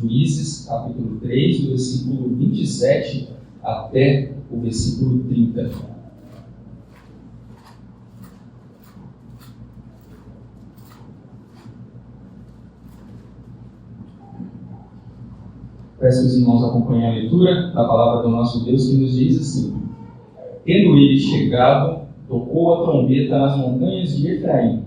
Juízes, capítulo 3, do versículo 27 até o versículo 30. Peço que os irmãos acompanhem a leitura da palavra do nosso Deus, que nos diz assim: Tendo ele chegado, tocou a trombeta nas montanhas de Efraim,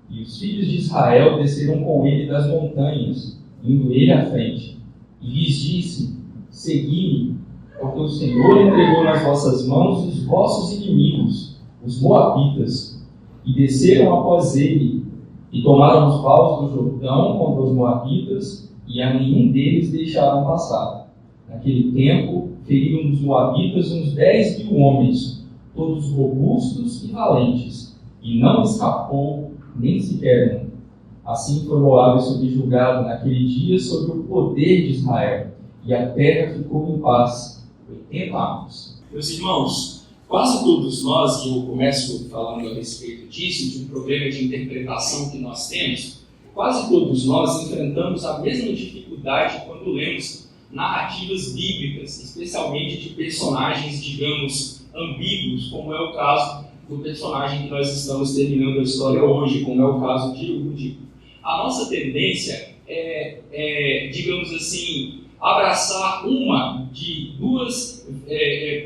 e os filhos de Israel desceram com ele das montanhas, indo ele à frente. E lhes disse: Segui-me, porque o Senhor entregou nas vossas mãos os vossos inimigos, os moabitas. E desceram após ele, e tomaram os vales do Jordão contra os moabitas, e a nenhum deles deixaram passar. Naquele tempo, feriram dos moabitas uns 10.000 homens, todos robustos e valentes, e não escapou nem sequer um. Assim foi Moabe subjugado naquele dia sobre o poder de Israel, e a terra ficou em paz 80 anos. Meus irmãos, quase todos nós, e eu começo falando a respeito disso, de um problema de interpretação que nós temos, quase todos nós enfrentamos a mesma dificuldade quando lemos narrativas bíblicas, especialmente de personagens, digamos, ambíguos, como é o caso do personagem que nós estamos terminando a história hoje, como é o caso de Rude. A nossa tendência é, digamos assim, abraçar uma de duas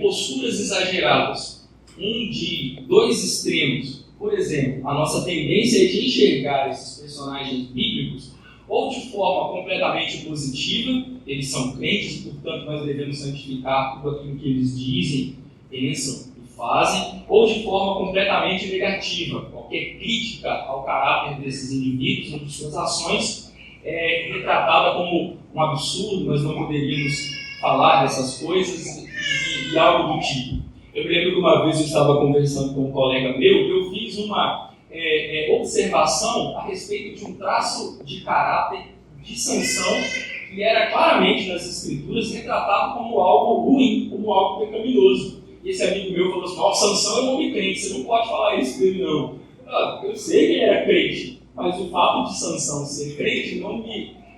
posturas exageradas, de dois extremos. Por exemplo, a nossa tendência é de enxergar esses personagens bíblicos ou de forma completamente positiva, eles são crentes, portanto nós devemos santificar tudo aquilo que eles dizem, pensam e fazem, ou de forma completamente negativa. Qualquer crítica ao caráter desses indivíduos ou de suas ações é retratada como um absurdo, nós não poderíamos falar dessas coisas e algo do tipo. Eu me lembro que uma vez eu estava conversando com um colega meu e eu fiz uma observação a respeito de um traço de caráter de Sansão que era claramente nas Escrituras retratado como algo ruim, como algo pecaminoso. E esse amigo meu falou assim: Sansão é um homem crente, você não pode falar isso dele não. Eu sei que ele era crente, mas o fato de Sansão ser crente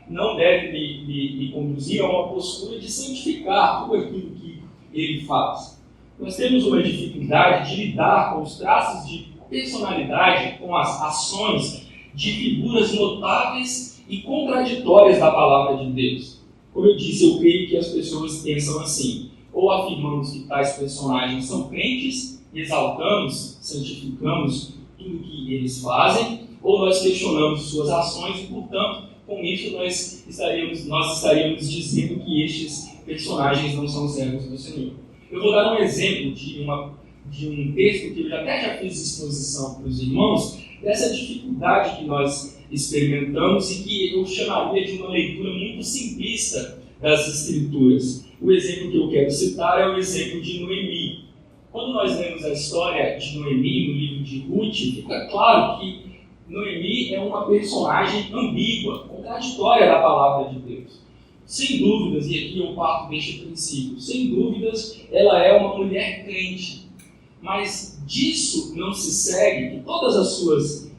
não deve me conduzir a uma postura de santificar tudo aquilo que ele faz. Nós temos uma dificuldade de lidar com os traços de personalidade, com as ações de figuras notáveis e contraditórias da palavra de Deus. Como eu disse, eu creio que as pessoas pensam assim: ou afirmamos que tais personagens são crentes, exaltamos, santificamos tudo que eles fazem, ou nós questionamos suas ações e, portanto, com isso nós estaríamos dizendo que estes personagens não são servos do Senhor. Eu vou dar um exemplo de um texto que eu até já fiz exposição para os irmãos, dessa dificuldade que nós experimentamos e que eu chamaria de uma leitura muito simplista das Escrituras. O exemplo que eu quero citar é o exemplo de Noemi. Quando nós lemos a história de Noemi no livro de Ruth, fica claro que Noemi é uma personagem ambígua, contraditória da palavra de Deus. Sem dúvidas, e aqui eu parto deste princípio, sem dúvidas ela é uma mulher crente, mas disso não se segue que todas as suas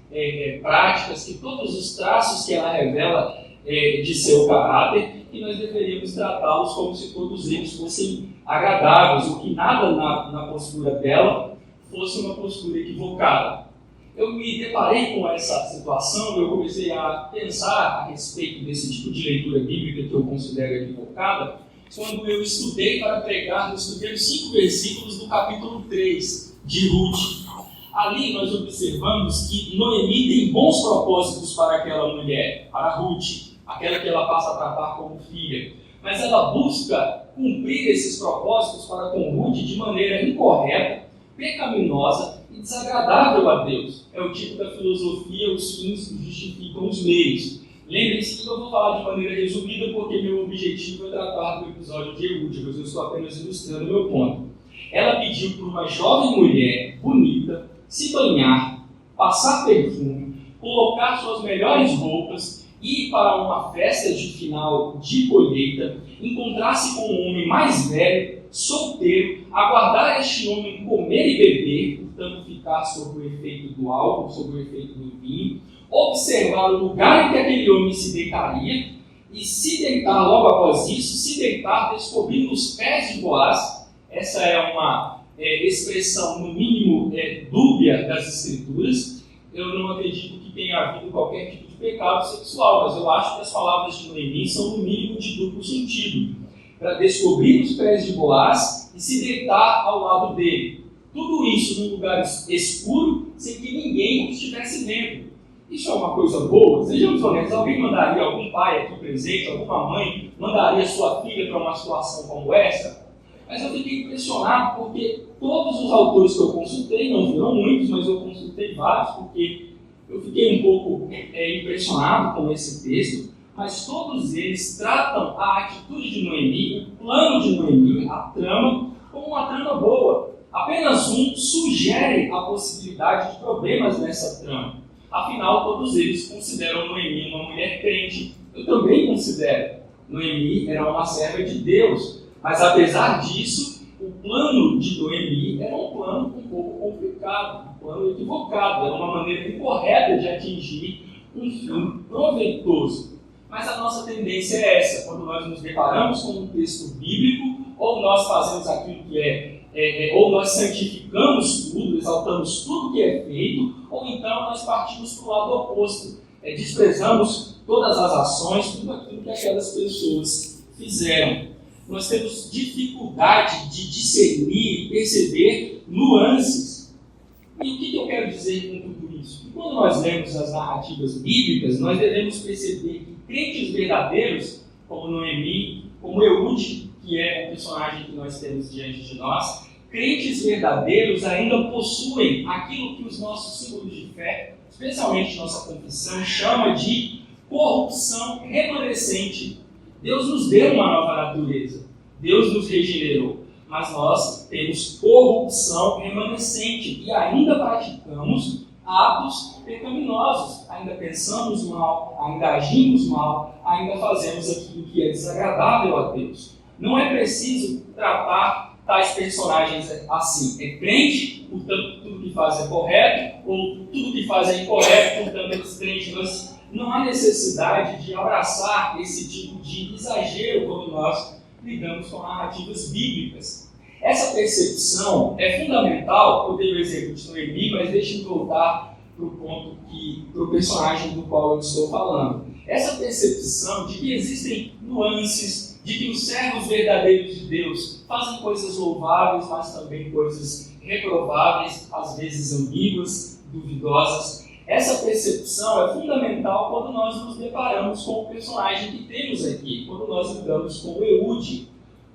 práticas, que todos os traços que ela revela de seu caráter, que nós deveríamos tratá-los como se todos eles fossem agradáveis, ou que nada na postura dela fosse uma postura equivocada. Eu me deparei com essa situação, eu comecei a pensar a respeito desse tipo de leitura bíblica que eu considero equivocada, quando eu estudei para pregar nos primeiros 5 versículos do capítulo 3 de Ruth. Ali nós observamos que Noemi tem bons propósitos para aquela mulher, para Ruth, aquela que ela passa a tratar como filha, mas ela busca cumprir esses propósitos para com Ruth de maneira incorreta, pecaminosa e desagradável a Deus. É o tipo da filosofia: os fins justificam os meios. Lembre-se que eu vou falar de maneira resumida porque meu objetivo é tratar do episódio de Ruth, mas eu estou apenas ilustrando o meu ponto. Ela pediu para uma jovem mulher bonita se banhar, passar perfume, colocar suas melhores roupas, ir para uma festa de final de colheita, encontrar-se com um homem mais velho, solteiro, aguardar este homem comer e beber, portanto ficar sob o efeito do álcool, sob o efeito do vinho, observar o lugar em que aquele homem se deitaria e se deitar logo após isso, se deitar descobrindo os pés de Boaz. Essa é uma expressão, no mínimo, dúbia das Escrituras. Eu não acredito que tenha havido qualquer tipo de pecado sexual, mas eu acho que as palavras de Noemi são, no mínimo, de duplo sentido. Para descobrir os pés de Boaz e se deitar ao lado dele. Tudo isso num lugar escuro, sem que ninguém estivesse vendo. Isso é uma coisa boa? Sejamos honestos, alguém mandaria, algum pai aqui presente, alguma mãe, mandaria sua filha para uma situação como essa? Mas eu fiquei impressionado porque todos os autores que eu consultei, não viram muitos, mas eu consultei vários, porque eu fiquei um pouco impressionado com esse texto, mas todos eles tratam a atitude de Noemi, o plano de Noemi, a trama, como uma trama boa. Apenas um sugere a possibilidade de problemas nessa trama. Afinal, todos eles consideram Noemi uma mulher crente. Eu também considero. Noemi era uma serva de Deus. Mas, apesar disso, o plano de Noemi era um plano um pouco complicado, um plano equivocado, era uma maneira incorreta de atingir um fim proveitoso. Mas a nossa tendência é essa. Quando nós nos deparamos com um texto bíblico, ou nós fazemos aquilo que ou nós santificamos tudo, exaltamos tudo que é feito, ou então nós partimos para o lado oposto, desprezamos todas as ações, tudo aquilo que aquelas pessoas fizeram. Nós temos dificuldade de discernir e perceber nuances. E o que eu quero dizer com tudo isso? Que quando nós lemos as narrativas bíblicas, nós devemos perceber que crentes verdadeiros, como Noemi, como Eude, que é o personagem que nós temos diante de nós, crentes verdadeiros ainda possuem aquilo que os nossos símbolos de fé, especialmente nossa confissão, chama de corrupção remanescente. Deus nos deu uma nova natureza, Deus nos regenerou, mas nós temos corrupção remanescente e ainda praticamos atos pecaminosos, ainda pensamos mal, ainda agimos mal, ainda fazemos aquilo que é desagradável a Deus. Não é preciso tratar tais personagens assim. É crente, portanto tudo que faz é correto, ou tudo que faz é incorreto, portanto é descrente. Mas não há necessidade de abraçar esse tipo de exagero quando nós lidamos com narrativas bíblicas. Essa percepção é fundamental. Eu dei o exemplo de Noemi, mas deixe-me voltar para o personagem do qual eu estou falando. Essa percepção de que existem nuances, de que os servos verdadeiros de Deus fazem coisas louváveis, mas também coisas reprováveis, às vezes ambíguas, duvidosas. Essa percepção é fundamental quando nós nos deparamos com o personagem que temos aqui, quando nós lidamos com o Eude,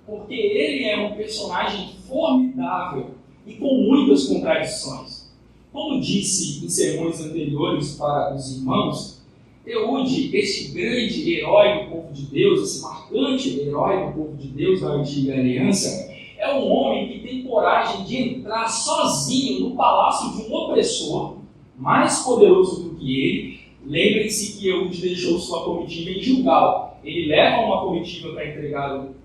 porque ele é um personagem formidável e com muitas contradições. Como disse em sermões anteriores para os irmãos, Eude, este grande herói do povo de Deus, esse marcante herói do povo de Deus da antiga aliança, é um homem que tem coragem de entrar sozinho no palácio de um opressor mais poderoso do que ele. Lembrem-se que Eude deixou sua comitiva em Gilgal. Ele leva uma comitiva para entregar o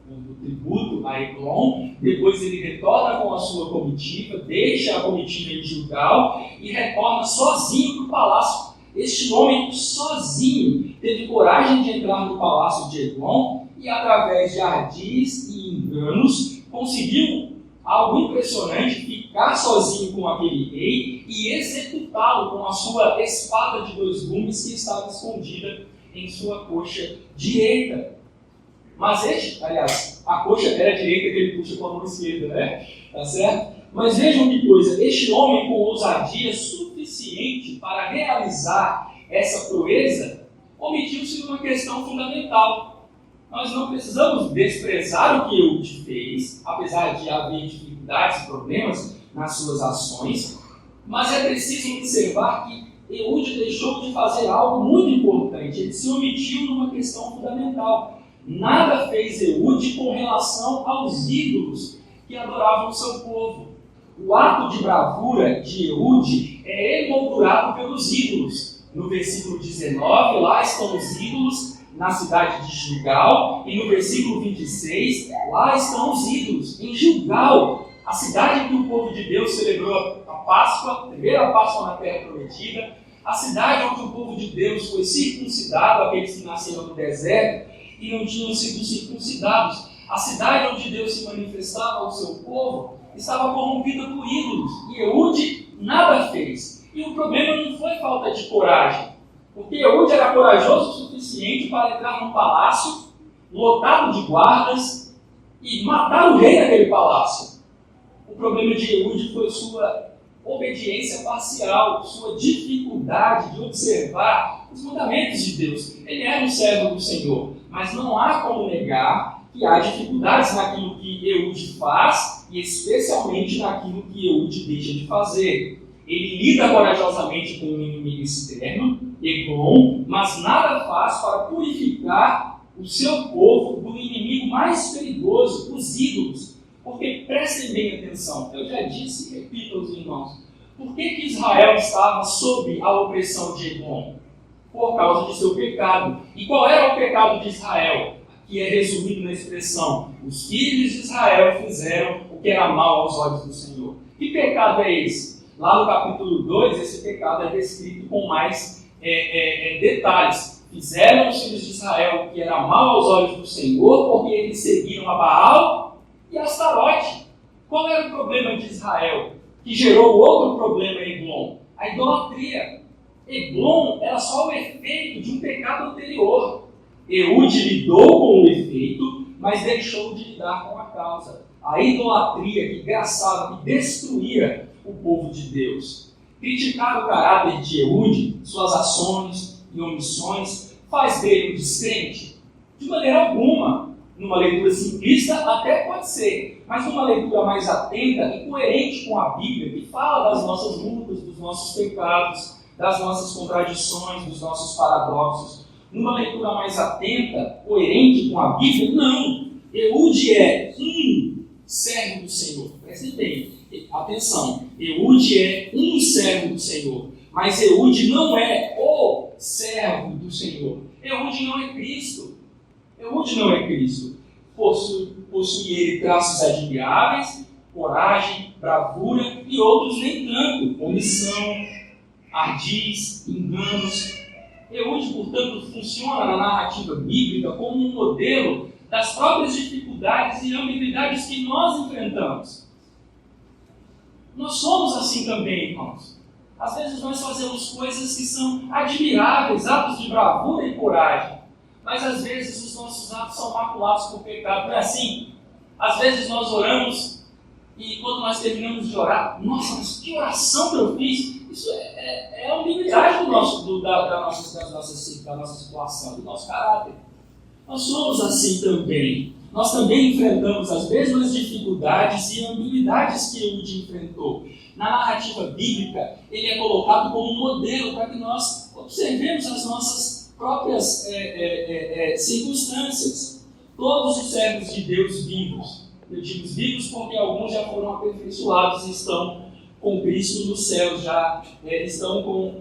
tributo a Eglon, depois ele retorna com a sua comitiva, deixa a comitiva em Gilgal e retorna sozinho para o palácio. Este homem sozinho teve coragem de entrar no palácio de Eglon e, através de ardis e enganos, conseguiu algo impressionante, ficar sozinho com aquele rei e executá-lo com a sua espada de 2 gumes que estava escondida em sua coxa direita. Mas a coxa era direita que ele puxa com a mão esquerda, né? Tá certo? Mas vejam que coisa, este homem com ousadia suficiente para realizar essa proeza, omitiu-se uma questão fundamental. Nós não precisamos desprezar o que Eude fez, apesar de haver dificuldades e problemas nas suas ações, mas é preciso observar que Eude deixou de fazer algo muito importante, ele se omitiu numa questão fundamental. Nada fez Eude com relação aos ídolos que adoravam o seu povo. O ato de bravura de Eude é emoldurado pelos ídolos. No versículo 19, lá estão os ídolos na cidade de Gilgal, e no versículo 26, lá estão os ídolos em Gilgal, a cidade em que o povo de Deus celebrou a Páscoa, a primeira Páscoa na Terra Prometida, a cidade onde o povo de Deus foi circuncidado, aqueles que nasceram no deserto. e não tinham sido circuncidados. A cidade onde Deus se manifestava ao seu povo estava corrompida por ídolos, e Eude nada fez. E o problema não foi falta de coragem, porque Eude era corajoso o suficiente para entrar num palácio lotado de guardas e matar o rei daquele palácio. O problema de Eude foi sua obediência parcial, sua dificuldade de observar os mandamentos de Deus. Ele era um servo do Senhor, mas não há como negar que há dificuldades naquilo que Eude faz e especialmente naquilo que Eude deixa de fazer. Ele lida corajosamente com um inimigo externo, Eglon, mas nada faz para purificar o seu povo do inimigo mais perigoso, os ídolos. Porque prestem bem atenção, eu já disse e repito aos irmãos, por que Israel estava sob a opressão de Eglon? Por causa de seu pecado. E qual era o pecado de Israel? Que é resumido na expressão: os filhos de Israel fizeram o que era mal aos olhos do Senhor. Que pecado é esse? Lá no capítulo 2, esse pecado é descrito com mais detalhes. Fizeram os filhos de Israel o que era mal aos olhos do Senhor, porque eles seguiram a Baal e a Astarote. Qual era o problema de Israel? Que gerou outro problema em Eglon: a idolatria. Eglon era só o efeito de um pecado anterior. Eude lidou com o efeito, mas deixou de lidar com a causa. A idolatria que graçava, que destruía o povo de Deus. Criticar o caráter de Eude, suas ações e omissões, faz dele um descrente? De maneira alguma. Numa leitura simplista até pode ser, mas numa leitura mais atenta e coerente com a Bíblia, que fala das nossas lutas, dos nossos pecados, das nossas contradições, dos nossos paradoxos, numa leitura mais atenta, coerente com a Bíblia, não. Eude é um servo do Senhor. Prestem bem, atenção. Eude é um servo do Senhor, mas Eude não é o servo do Senhor. Eude não é Cristo. Eude não é Cristo. Possui ele traços admiráveis, coragem, bravura e outros nem tanto, omissão, ardis, enganos. Eude, portanto, funciona na narrativa bíblica como um modelo das próprias dificuldades e ambiguidades que nós enfrentamos. Nós somos assim também, irmãos. Às vezes nós fazemos coisas que são admiráveis, atos de bravura e coragem, mas às vezes os nossos atos são maculados por pecado. Não é assim? Às vezes nós oramos e quando nós terminamos de orar, nossa, mas que oração que eu fiz! Isso é a ambiguidade da nossa situação, do nosso caráter. Nós somos assim também. Nós também enfrentamos as mesmas dificuldades e ambiguidades que Eude enfrentou. Na narrativa bíblica, ele é colocado como um modelo para que nós observemos as nossas próprias circunstâncias. Todos os servos de Deus vivos, eu digo vivos porque alguns já foram aperfeiçoados e estão com Cristo nos céus, já estão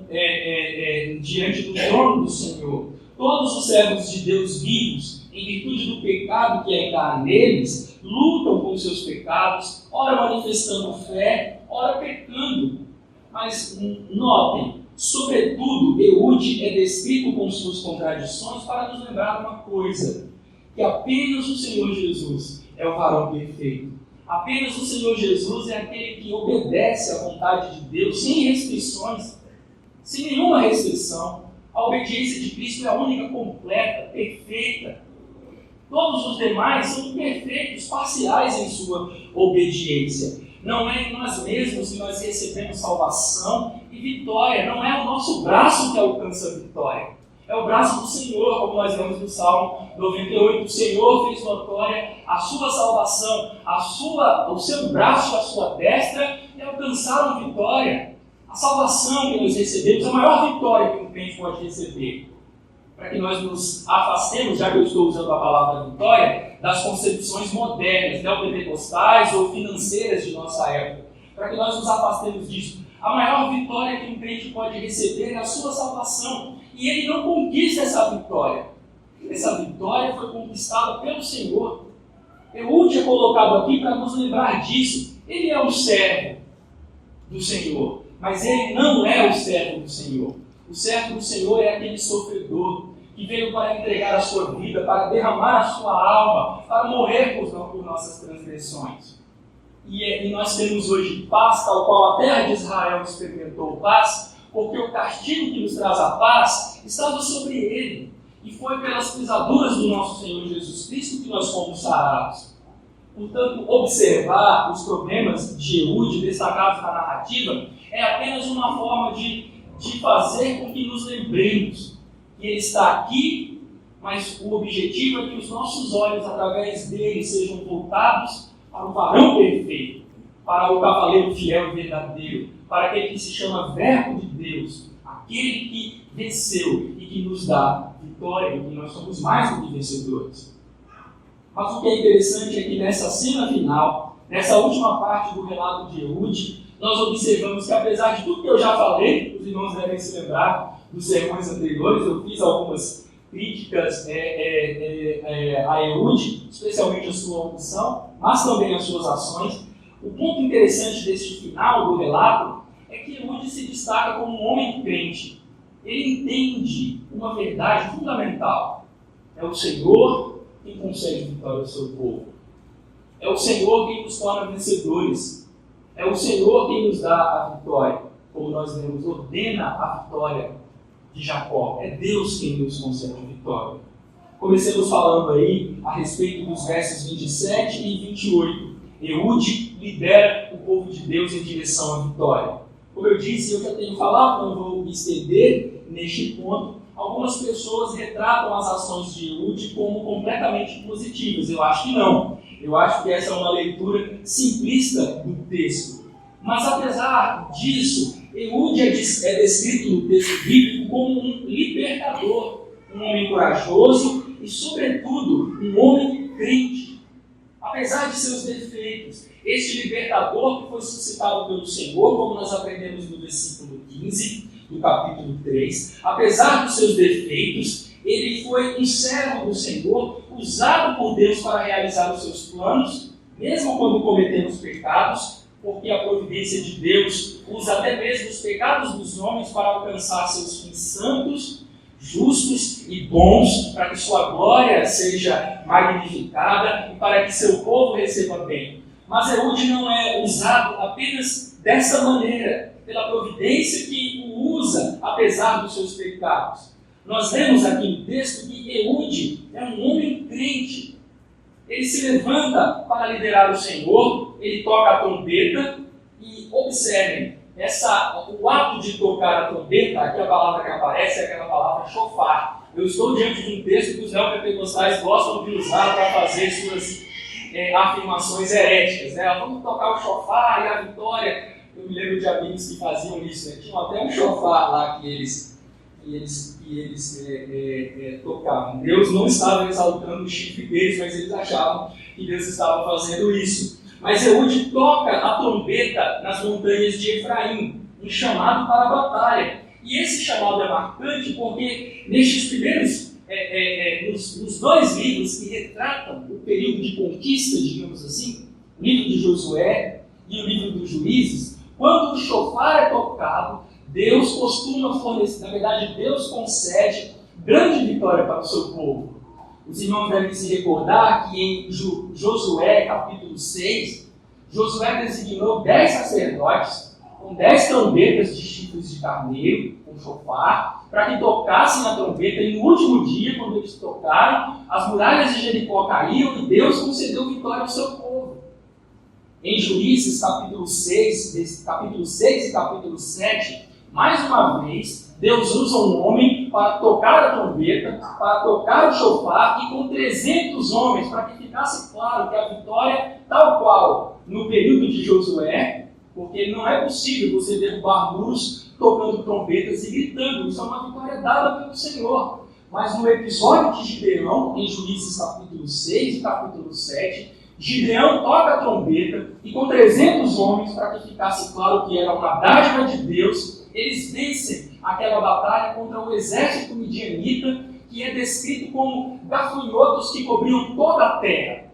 diante do trono do Senhor. Todos os servos de Deus vivos, em virtude do pecado que ainda há neles, lutam com seus pecados, ora manifestando fé, ora pecando. Mas notem, sobretudo, Eude é descrito com suas contradições para nos lembrar uma coisa, que apenas o Senhor Jesus é o varão perfeito. Apenas o Senhor Jesus é aquele que obedece à vontade de Deus, sem restrições, sem nenhuma restrição. A obediência de Cristo é a única completa, perfeita. Todos os demais são imperfeitos, parciais em sua obediência. Não é em nós mesmos que nós recebemos salvação e vitória. Não é o nosso braço que alcança a vitória. É o braço do Senhor, como nós vemos no Salmo 98. O Senhor fez notória a sua salvação, o seu braço, a sua destra, e alcançaram vitória. A salvação que nós recebemos é a maior vitória que um crente pode receber. Para que nós nos afastemos, já que eu estou usando a palavra vitória, das concepções modernas, neopentecostais ou financeiras de nossa época. Para que nós nos afastemos disso. A maior vitória que um crente pode receber é a sua salvação. E ele não conquista essa vitória. Essa vitória foi conquistada pelo Senhor. Eude é colocado aqui para nos lembrar disso. Ele é o servo do Senhor, mas ele não é o servo do Senhor. O servo do Senhor é aquele sofredor que veio para entregar a sua vida, para derramar a sua alma, para morrer por nossas transgressões. E nós temos hoje paz, tal qual a terra de Israel experimentou paz, porque o castigo que nos traz a paz estava sobre ele. E foi pelas pisaduras do nosso Senhor Jesus Cristo que nós fomos sarados. Portanto, observar os problemas de Eude destacados na narrativa é apenas uma forma de fazer com que nos lembremos que ele está aqui, mas o objetivo é que os nossos olhos, através dele, sejam voltados para o varão perfeito, para o cavaleiro fiel e verdadeiro, para aquele que se chama Verbo de Deus, aquele que venceu e que nos dá vitória, e que nós somos mais do que vencedores. Mas o que é interessante é que nessa cena final, nessa última parte do relato de Eude, nós observamos que, apesar de tudo que eu já falei, os irmãos devem se lembrar dos sermões anteriores, eu fiz algumas críticas a Eude, especialmente a sua omissão, mas também as suas ações. O ponto interessante deste final do relato é que Eude se destaca como um homem crente. Ele entende uma verdade fundamental. É o Senhor quem concede vitória ao seu povo. É o Senhor quem nos torna vencedores. É o Senhor quem nos dá a vitória. Como nós vemos, ordena a vitória de Jacó. É Deus quem nos concede a vitória. Comecemos falando aí a respeito dos versos 27 e 28. Eude lidera o povo de Deus em direção à vitória. Como eu disse, eu já tenho falado, não vou me estender neste ponto. Algumas pessoas retratam as ações de Eude como completamente positivas. Eu acho que não. Eu acho que essa é uma leitura simplista do texto. Mas apesar disso, Eude é descrito no texto bíblico como um libertador, um homem corajoso e, sobretudo, um homem crente. Apesar de seus defeitos, este libertador que foi suscitado pelo Senhor, como nós aprendemos no versículo 15 do capítulo 3, apesar dos seus defeitos, ele foi um servo do Senhor, usado por Deus para realizar os seus planos, mesmo quando cometemos pecados, porque a providência de Deus usa até mesmo os pecados dos homens para alcançar seus fins santos, justos e bons, para que sua glória seja magnificada e para que seu povo receba bem. Mas Eude não é usado apenas dessa maneira, pela providência que o usa, apesar dos seus pecados. Nós vemos aqui no texto que Eude é um homem crente. Ele se levanta para liderar o Senhor, ele toca a trombeta e observem, o ato de tocar a trombeta, aqui a palavra que aparece é aquela palavra shofar. Eu estou diante de um texto que os neopentecostais gostam de usar para fazer suas afirmações heréticas. Né? Vamos tocar o shofar e a vitória. Eu me lembro de amigos que faziam isso. Né? Tinham até um shofar lá que eles tocavam. Deus não estava exaltando o chifre deles, mas eles achavam que Deus estava fazendo isso. Mas Eude toca a trombeta nas montanhas de Efraim, um chamado para a batalha. E esse chamado é marcante porque nestes primeiros, nos dois livros que retratam o período de conquista, digamos assim, o livro de Josué e o livro dos Juízes, quando o shofar é tocado, Deus costuma fornecer, na verdade, Deus concede grande vitória para o seu povo. Os irmãos devem se recordar que em Josué, capítulo 6, Josué designou 10 sacerdotes com 10 trombetas de chifres de carneiro, com shofar, para que tocassem a trombeta, e no último dia, quando eles tocaram, as muralhas de Jericó caíram e Deus concedeu vitória ao seu povo. Em Juízes, capítulo 6 e capítulo 7, mais uma vez, Deus usa um homem para tocar a trombeta, para tocar o shofar, e com 300 homens, para que ficasse claro que a vitória, tal qual no período de Josué, porque não é possível você derrubar muros tocando trombetas e gritando, isso é uma vitória dada pelo Senhor. Mas no episódio de Gideão, em Juízes capítulo 6 e capítulo 7, Gideão toca a trombeta e com 300 homens, para que ficasse claro que era uma dádiva de Deus, eles vencem aquela batalha contra o exército midianita, que é descrito como gafanhotos que cobriam toda a terra.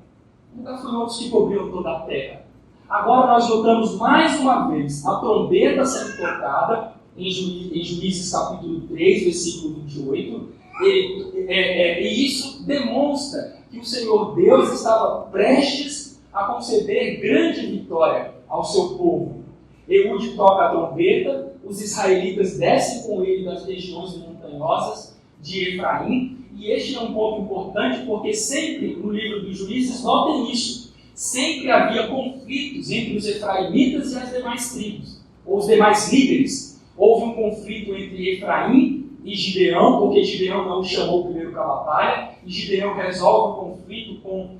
Gafanhotos que cobriam toda a terra. Agora nós notamos mais uma vez a trombeta sendo tocada em Juízes capítulo 3, versículo 28, E isso demonstra que o Senhor Deus estava prestes a conceder grande vitória ao seu povo. Eude toca a trombeta, os israelitas descem com ele das regiões montanhosas de Efraim, e este é um ponto importante porque sempre no livro dos Juízes, notem isso, sempre havia conflitos entre os efraimitas e as demais tribos, ou os demais líderes. Houve um conflito entre Efraim e Gideão, porque Gideão não o chamou primeiro para a batalha, e Gideão resolve o conflito com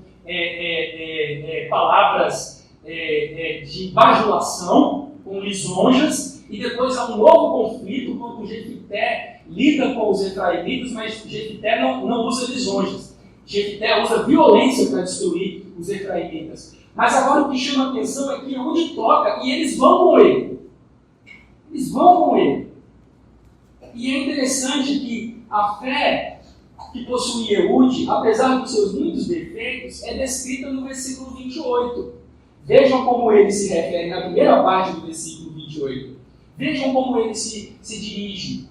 palavras de bajulação, com lisonjas, e depois há um novo conflito quando Jefité lida com os efraimitas, mas Jefité não usa lisonjas. Jefité usa violência para destruir os efraimitas. Mas agora o que chama a atenção é que Eude toca e eles vão com ele. Eles vão com ele. E é interessante que a fé que possui Eude, apesar dos seus muitos defeitos, é descrita no versículo 28. Vejam como ele se refere na primeira parte do versículo 28. Vejam como ele se dirige.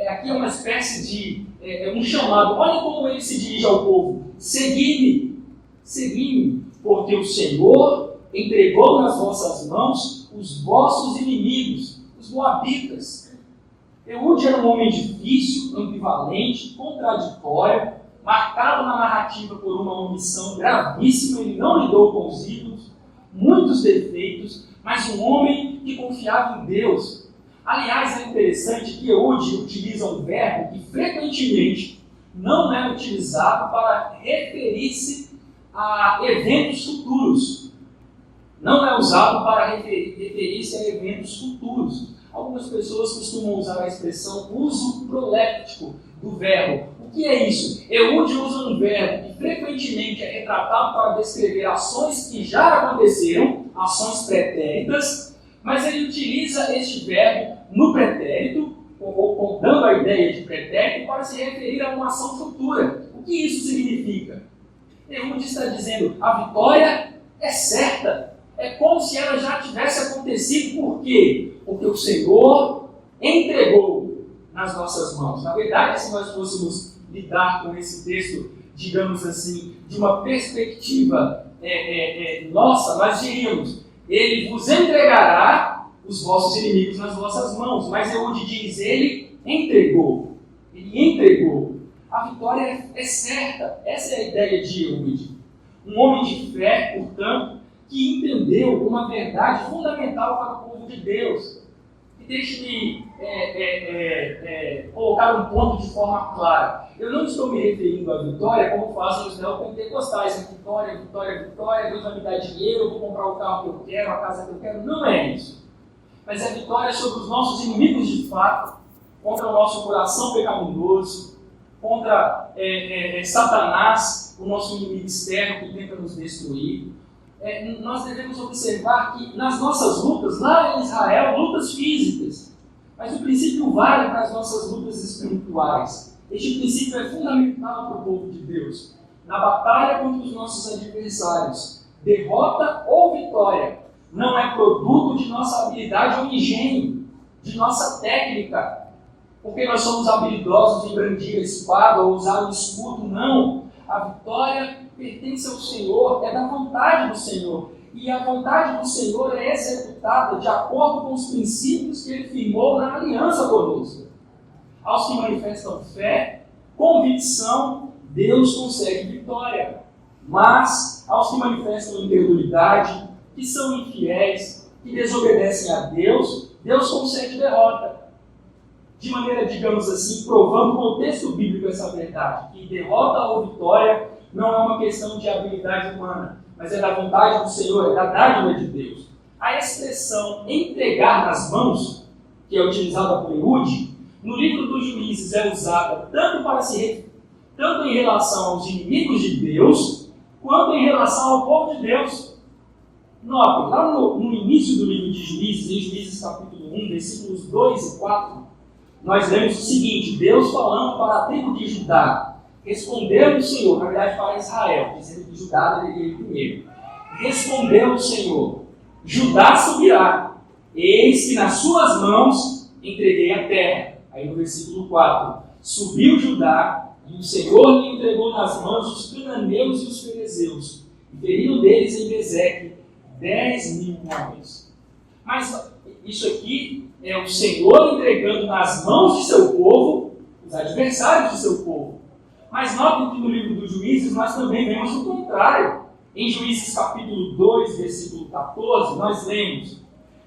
Aqui é uma espécie de um chamado. Olha como ele se dirige ao povo. Segui-me, porque o Senhor entregou nas vossas mãos os vossos inimigos, os moabitas. Eude era um homem difícil, ambivalente, contraditório, marcado na narrativa por uma omissão gravíssima. Ele não lidou com os ídolos, muitos defeitos, mas um homem que confiava em Deus. Aliás, é interessante que Eude utiliza um verbo que frequentemente não é utilizado para referir-se a eventos futuros. Não é usado para referir-se a eventos futuros. Algumas pessoas costumam usar a expressão uso proléptico do verbo. O que é isso? Eude usa um verbo que frequentemente é retratado para descrever ações que já aconteceram, ações pretéritas, mas ele utiliza este verbo no pretérito, ou dando a ideia de pretérito, para se referir a uma ação futura. O que isso significa? Eude está dizendo, a vitória é certa. É como se ela já tivesse acontecido. Por quê? Porque o Senhor entregou nas nossas mãos. Na verdade, se nós fôssemos lidar com esse texto, digamos assim, de uma perspectiva nossa, nós diríamos, ele vos entregará os vossos inimigos nas vossas mãos. Mas Eude diz, ele entregou. Ele entregou. A vitória é certa. Essa é a ideia de Eude. Um homem de fé, portanto, que entendeu uma verdade fundamental para o povo de Deus. E deixe-me colocar um ponto de forma clara. Eu não estou me referindo à vitória como fazem os neopentecostais. Vitória, vitória, vitória, Deus vai me dar dinheiro, eu vou comprar o carro que eu quero, a casa que eu quero. Não é isso. Mas é vitória sobre os nossos inimigos de fato, contra o nosso coração pecaminoso, contra Satanás, o nosso inimigo externo que tenta nos destruir. Nós devemos observar que nas nossas lutas, lá em Israel, lutas físicas, mas o princípio vale para as nossas lutas espirituais. Este princípio é fundamental para o povo de Deus. Na batalha contra os nossos adversários, derrota ou vitória não é produto de nossa habilidade ou engenho, de nossa técnica, porque nós somos habilidosos em brandir a espada ou usar o escudo. Não. A vitória pertence ao Senhor, é da vontade do Senhor. E a vontade do Senhor é executada de acordo com os princípios que Ele firmou na aliança conosco. Aos que manifestam fé, convicção, Deus concede vitória. Mas aos que manifestam incredulidade, que são infiéis, que desobedecem a Deus, Deus concede derrota. De maneira, digamos assim, provando com o texto bíblico essa verdade, que derrota ou vitória não é uma questão de habilidade humana, mas é da vontade do Senhor, é da dádiva de Deus. A expressão entregar nas mãos, que é utilizada por Eude, no livro dos Juízes é usada tanto em relação aos inimigos de Deus, quanto em relação ao povo de Deus. Notem, lá no início do livro de Juízes, em Juízes capítulo 1, versículos 2 e 4, nós lemos o seguinte: Deus falando para a tribo de Judá, respondeu o Senhor, na verdade para Israel, dizendo que Judá deveria ir primeiro. Respondeu o Senhor: Judá subirá, eis que nas suas mãos entreguei a terra. Aí no versículo 4, subiu Judá E o Senhor lhe entregou nas mãos os cananeus e os ferezeus, e feriu deles em Bezeque 10.000 homens. Mas isso aqui é o Senhor entregando nas mãos de seu povo os adversários de seu povo. Mas notem que no livro dos Juízes nós também vemos o contrário. Em Juízes capítulo 2, versículo 14, nós lemos: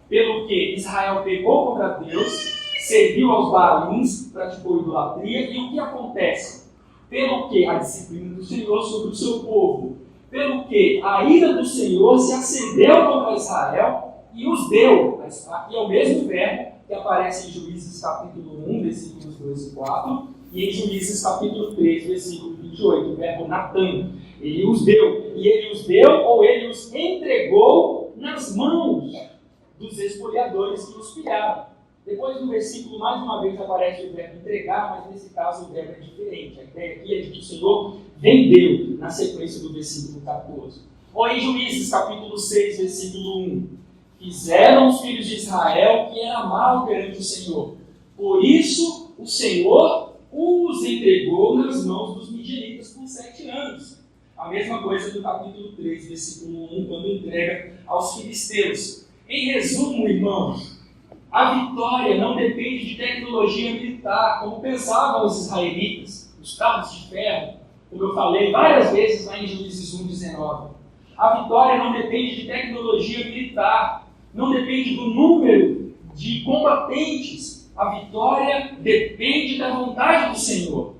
pelo que Israel pecou contra Deus, serviu aos Baalins, praticou idolatria, e o que acontece? Pelo que a disciplina do Senhor sobre o seu povo, pelo que a ira do Senhor se acendeu contra Israel e os deu. Aqui é o mesmo verbo que aparece em Juízes capítulo 1, versículos 2 e 4, e em Juízes capítulo 3, versículo 28, o verbo Natan. Ele os deu. E ele os deu, ou ele os entregou nas mãos dos espoliadores que os pilharam. Depois no versículo, mais uma vez, aparece o verbo entregar, mas nesse caso o verbo é diferente. A ideia aqui é de que o Senhor vendeu, na sequência do versículo 14. Ou em Juízes capítulo 6, versículo 1. Fizeram os filhos de Israel que era mal perante o Senhor. Por isso o Senhor os entregou nas mãos dos midianitas por 7 anos. A mesma coisa do capítulo 3, versículo 1, quando entrega aos filisteus. Em resumo, irmãos, a vitória não depende de tecnologia militar, como pensavam os israelitas, os carros de ferro, como eu falei várias vezes lá em Juízes 1:19. A vitória não depende de tecnologia militar, não depende do número de combatentes. A vitória depende da vontade do Senhor.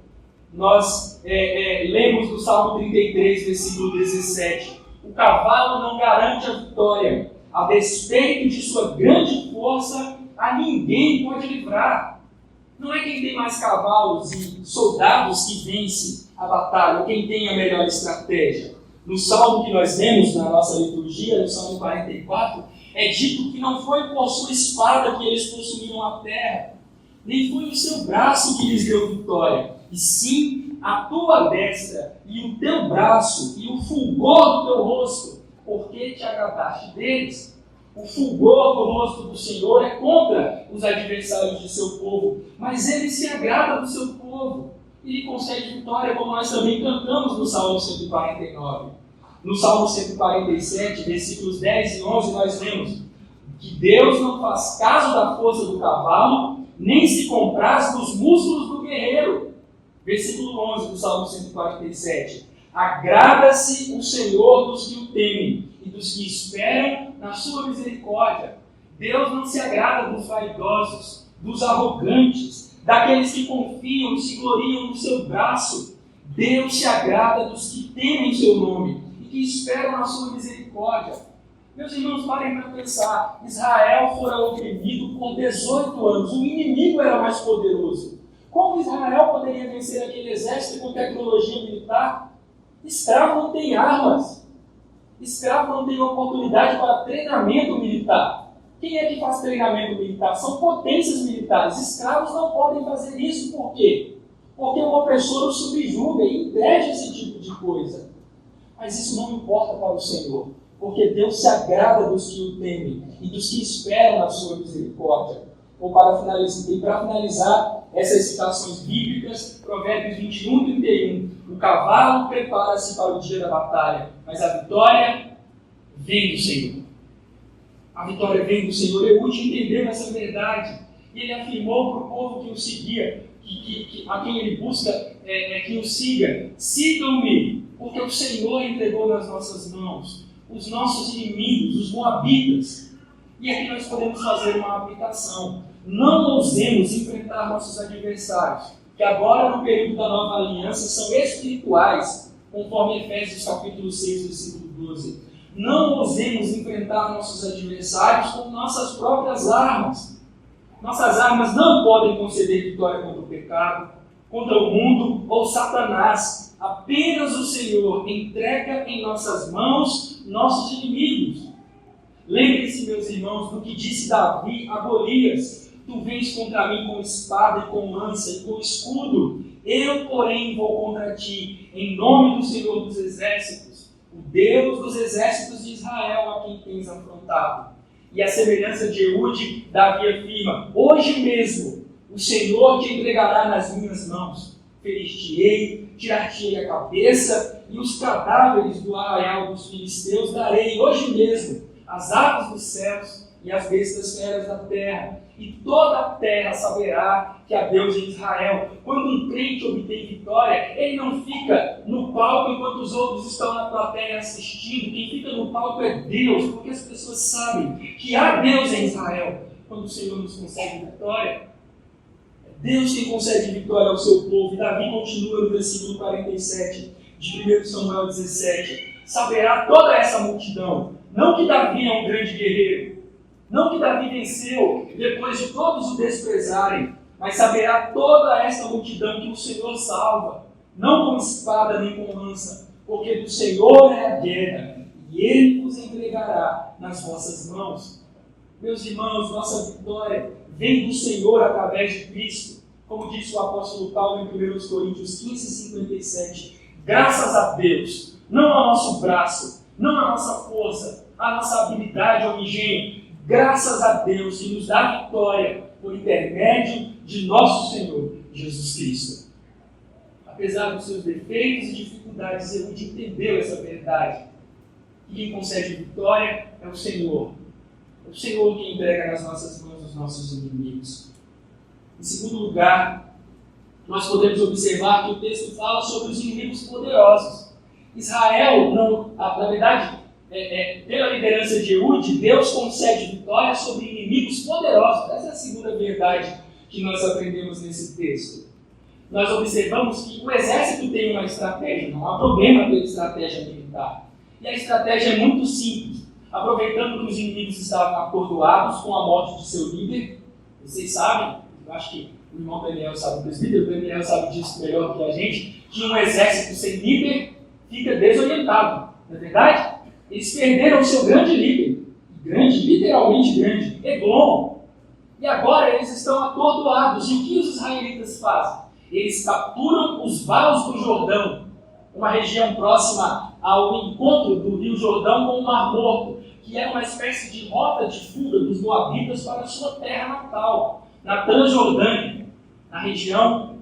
Nós lemos no Salmo 33, versículo 17: o cavalo não garante a vitória, a despeito de sua grande força, a ninguém pode livrar. Não é quem tem mais cavalos e soldados que vence a batalha, quem tem a melhor estratégia. No Salmo que nós lemos na nossa liturgia, no Salmo 44, é dito que não foi por sua espada que eles possuíram a terra, nem foi o seu braço que lhes deu vitória, e sim a tua destra e o teu braço e o fulgor do teu rosto, porque te agradaste deles. O fulgor do rosto do Senhor é contra os adversários de seu povo, mas ele se agrada do seu povo e lhe concede vitória, como nós também cantamos no Salmo 149. No Salmo 147, versículos 10 e 11, nós lemos que Deus não faz caso da força do cavalo, nem se compraz dos músculos do guerreiro. Versículo 11 do Salmo 147. Agrada-se o Senhor dos que o temem e dos que esperam na sua misericórdia. Deus não se agrada dos vaidosos, dos arrogantes, daqueles que confiam e se gloriam no seu braço. Deus se agrada dos que temem o seu nome e que esperam na sua misericórdia. Meus irmãos, parem para pensar. Israel fora oprimido por 18 anos. O inimigo era mais poderoso. Como Israel poderia vencer aquele exército com tecnologia militar? Escravo não tem armas. Escravo não tem oportunidade para treinamento militar. Quem é que faz treinamento militar? São potências militares. Escravos não podem fazer isso. Por quê? Porque o opressor o subjuga e impede esse tipo de coisa. Mas isso não importa para o Senhor, porque Deus se agrada dos que o temem e dos que esperam na sua misericórdia. Para finalizar essas citações bíblicas, Provérbios 21:31. O cavalo prepara-se para o dia da batalha, mas a vitória vem do Senhor. A vitória vem do Senhor. Eude entendeu essa verdade. E ele afirmou para o povo que o seguia, a quem ele busca que o siga: sigam-me, porque o Senhor entregou nas nossas mãos os nossos inimigos, os moabitas. E aqui nós podemos fazer uma aplicação. Não ousemos enfrentar nossos adversários, que agora no período da nova aliança são espirituais, conforme Efésios capítulo 6, versículo 12. Não ousemos enfrentar nossos adversários com nossas próprias armas. Nossas armas não podem conceder vitória contra o pecado, contra o mundo ou Satanás. Apenas o Senhor entrega em nossas mãos nossos inimigos. Lembre-se, meus irmãos, do que disse Davi a Golias: tu vens contra mim com espada e com lança e com escudo, eu, porém, vou contra ti, em nome do Senhor dos Exércitos, o Deus dos exércitos de Israel, a quem tens afrontado. E a semelhança de Eude, Davi afirma: hoje mesmo o Senhor te entregará nas minhas mãos. ferir-te-ei, tirar-te-ei a cabeça, e os cadáveres do arraial dos filisteus darei hoje mesmo às aves dos céus e às bestas feras da terra. E toda a terra saberá que há Deus em Israel. Quando um crente obtém vitória, ele não fica no palco enquanto os outros estão na plateia assistindo. Quem fica no palco é Deus, porque as pessoas sabem que há Deus em Israel. Quando o Senhor nos concede vitória, é Deus quem concede vitória ao seu povo. E Davi continua no versículo 47 de 1 Samuel 17. Saberá toda essa multidão, não que Davi é um grande guerreiro, não que Davi venceu depois de todos o desprezarem, mas saberá toda esta multidão que o Senhor salva, não com espada nem com lança, porque do Senhor é a guerra, e Ele vos entregará nas vossas mãos. Meus irmãos, nossa vitória vem do Senhor através de Cristo, como disse o apóstolo Paulo em 1 Coríntios 15:57. Graças a Deus, não ao nosso braço, não à nossa força, à nossa habilidade ou engenho, graças a Deus que nos dá vitória por intermédio de nosso Senhor Jesus Cristo. Apesar dos seus defeitos e dificuldades, Eude entendeu essa verdade. E quem concede vitória é o Senhor. É o Senhor que entrega nas nossas mãos os nossos inimigos. Em segundo lugar, nós podemos observar que o texto fala sobre os inimigos poderosos. Israel, na verdade, pela liderança de Eude, Deus concede vitória sobre inimigos poderosos. Essa é a segunda verdade que nós aprendemos nesse texto. Nós observamos que o exército tem uma estratégia, não há problema ter estratégia militar. E a estratégia é muito simples. Aproveitando que os inimigos estavam atordoados com a morte de seu líder, vocês sabem, eu acho que o irmão Daniel sabe, o presbítero Daniel sabe disso melhor do que a gente, que um exército sem líder fica desorientado, não é verdade? Eles perderam o seu grande líder, literalmente grande, Eglon. E agora eles estão atordoados. E o que os israelitas fazem? Eles capturam os vales do Jordão, uma região próxima ao encontro do Rio Jordão com o Mar Morto, que era uma espécie de rota de fuga dos moabitas para a sua terra natal, na Transjordânia, na região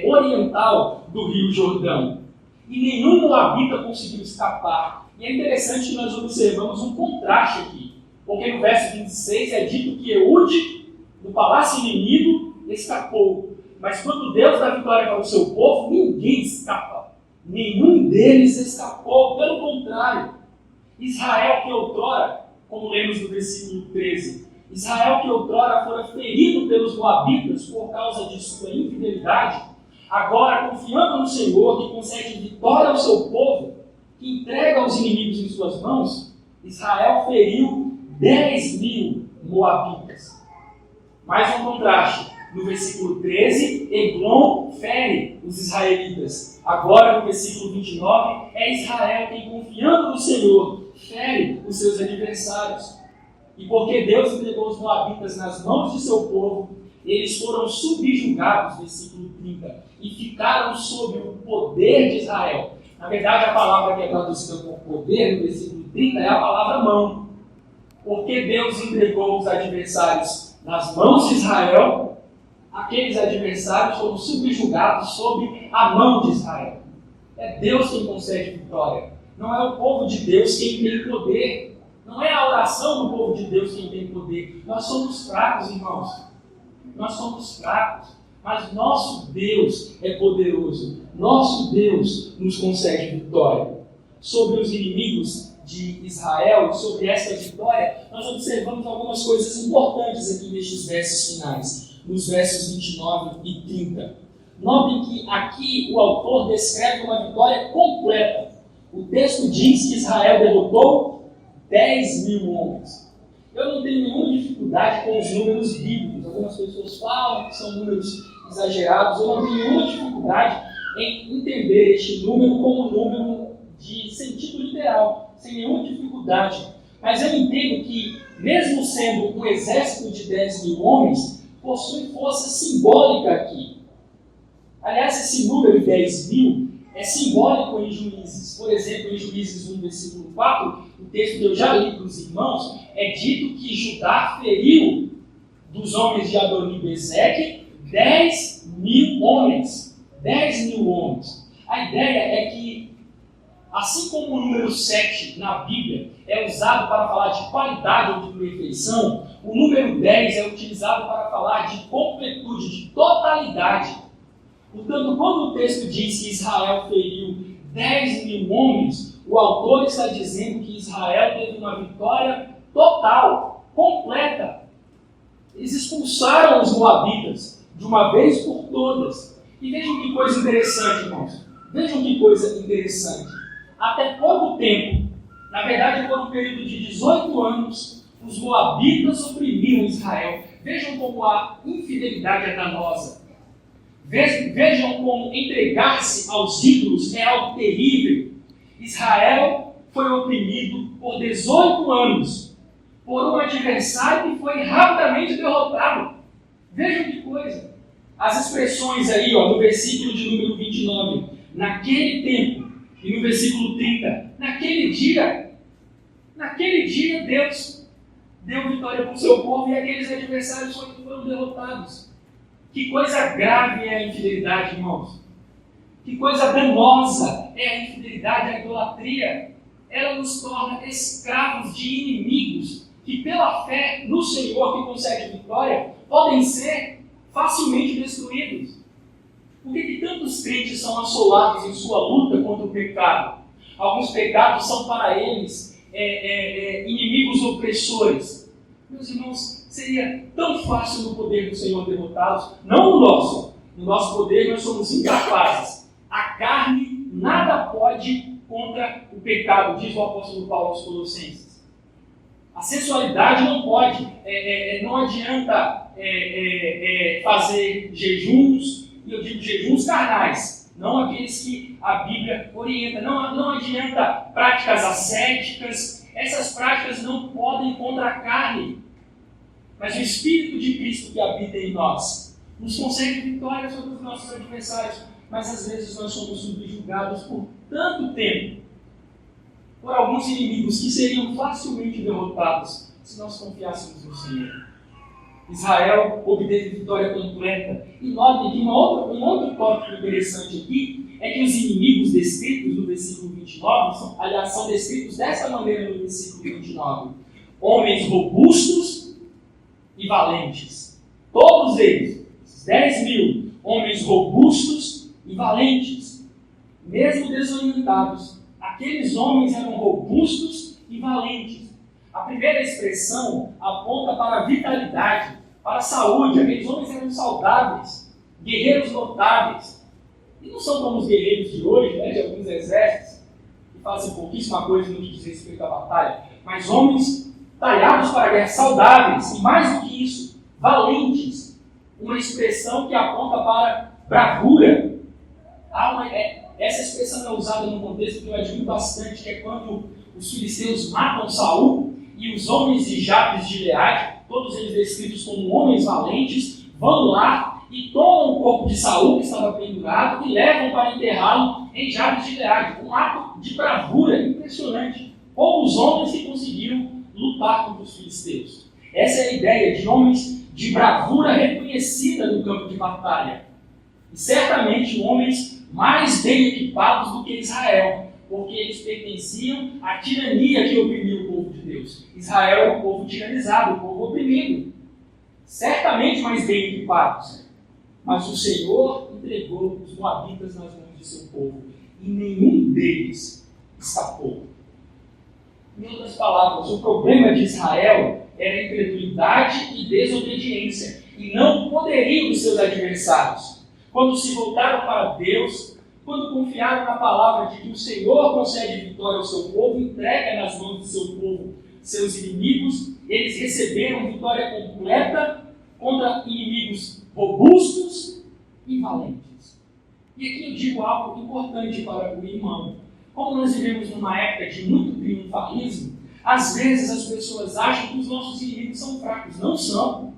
oriental do Rio Jordão. E nenhum moabita conseguiu escapar. E é interessante que nós observamos um contraste aqui, porque no verso 26 é dito que Eude, no palácio inimigo, escapou. Mas quando Deus dá vitória para o seu povo, ninguém escapa. Nenhum deles escapou. Pelo contrário, Israel que outrora, como lemos no versículo 13, Israel que outrora fora ferido pelos moabitas por causa de sua infidelidade, agora confiando no Senhor que concede vitória ao seu povo, que entrega os inimigos em suas mãos, Israel feriu 10.000 moabitas. Mais um contraste. No versículo 13, Eglon fere os israelitas. Agora, no versículo 29, é Israel quem, confiando no Senhor, fere os seus adversários. E porque Deus entregou os moabitas nas mãos de seu povo, eles foram subjugados, versículo 30, e ficaram sob o poder de Israel. Na verdade, a palavra que é traduzida por poder, no versículo 30, é a palavra mão. Porque Deus entregou os adversários nas mãos de Israel, aqueles adversários foram subjugados sob a mão de Israel. É Deus quem concede vitória. Não é o povo de Deus quem tem poder. Não é a oração do povo de Deus quem tem poder. Nós somos fracos, irmãos. Nós somos fracos. Mas nosso Deus é poderoso. Nosso Deus nos concede vitória. Sobre os inimigos de Israel, sobre esta vitória, nós observamos algumas coisas importantes aqui nestes versos finais. Nos versos 29 e 30. Notem que aqui o autor descreve uma vitória completa. O texto diz que Israel derrotou 10.000 homens. Eu não tenho nenhuma dificuldade com os números bíblicos. Algumas pessoas falam que são números exagerados. Eu não tenho nenhuma dificuldade em entender este número como um número de sentido literal, sem nenhuma dificuldade. Mas eu entendo que, mesmo sendo um exército de 10.000 homens, possui força simbólica aqui. Aliás, esse número 10.000 é simbólico em Juízes. Por exemplo, em Juízes 1, versículo 4, o texto que eu já li para os irmãos, é dito que Judá feriu dos homens de Adoni-Bezeque 10.000 homens. 10 mil homens. A ideia é que, assim como o número 7 na Bíblia é usado para falar de qualidade ou de perfeição, o número 10 é utilizado para falar de completude, de totalidade. Portanto, quando o texto diz que Israel feriu 10 mil homens, o autor está dizendo que Israel teve uma vitória total, completa. Eles expulsaram os moabitas de uma vez por todas. E vejam que coisa interessante, irmãos. Vejam que coisa interessante. Até pouco tempo, na verdade por um período de 18 anos, os moabitas oprimiram Israel. Vejam como a infidelidade é danosa. Vejam como entregar-se aos ídolos é algo terrível. Israel foi oprimido por 18 anos por um adversário que foi rapidamente derrotado. Vejam que coisa. As expressões aí, no versículo de número 29, naquele tempo, e no versículo 30, naquele dia Deus deu vitória para o seu povo e aqueles adversários foram derrotados. Que coisa grave é a infidelidade, irmãos. Que coisa danosa é a infidelidade, a idolatria. Ela nos torna escravos de inimigos que, pela fé no Senhor que concede vitória, podem ser facilmente destruídos. Por que tantos crentes são assolados em sua luta contra o pecado? Alguns pecados são para eles inimigos opressores. Meus irmãos, seria tão fácil no poder do Senhor derrotá-los, não no nosso. No nosso poder nós somos incapazes. A carne nada pode contra o pecado, diz o apóstolo Paulo aos Colossenses. A sensualidade não pode, não adianta fazer jejuns, e eu digo jejuns carnais, não aqueles que a Bíblia orienta. Não adianta práticas ascéticas, essas práticas não podem contra a carne. Mas o Espírito de Cristo que habita em nós nos concede vitória sobre os nossos adversários. Mas às vezes nós somos subjugados por tanto tempo por alguns inimigos que seriam facilmente derrotados se nós confiássemos no Senhor. Israel obteve vitória completa. E notem que um outro tópico interessante aqui é que os inimigos descritos no versículo 29, são descritos dessa maneira no versículo 29. Homens robustos e valentes. Todos eles, 10 mil homens robustos e valentes. Mesmo desorientados, aqueles homens eram robustos e valentes. A primeira expressão aponta para a vitalidade, para a saúde. Aqueles homens eram saudáveis, guerreiros notáveis. E não são como os guerreiros de hoje, de alguns exércitos, que fazem pouquíssima coisa no que diz respeito à batalha, mas homens talhados para a guerra, saudáveis, e mais do que isso, valentes. Uma expressão que aponta para bravura. Essa expressão é usada num contexto que eu admiro bastante, que é quando os filisteus matam Saul e os homens de Jabes de Gileade, todos eles descritos como homens valentes, vão lá e tomam o corpo de Saul, que estava pendurado, e levam para enterrá-lo em Jabes de Gileade. Um ato de bravura impressionante. Poucos homens que conseguiram lutar contra os filisteus. Essa é a ideia de homens de bravura reconhecida no campo de batalha. E certamente homens mais bem equipados do que Israel, porque eles pertenciam à tirania que oprimia o povo de Deus. Israel era o povo tiranizado, o povo oprimido. Certamente mais bem equipados. Mas o Senhor entregou os moabitas nas mãos de seu povo, e nenhum deles escapou. Em outras palavras, o problema de Israel era incredulidade e desobediência, e não o poderio dos seus adversários. Quando se voltaram para Deus, quando confiaram na palavra de que o Senhor concede vitória ao seu povo, entrega nas mãos do seu povo seus inimigos, eles receberam vitória completa contra inimigos robustos e valentes. E aqui eu digo algo importante para o irmão. Como nós vivemos numa época de muito triunfalismo, às vezes as pessoas acham que os nossos inimigos são fracos. Não são.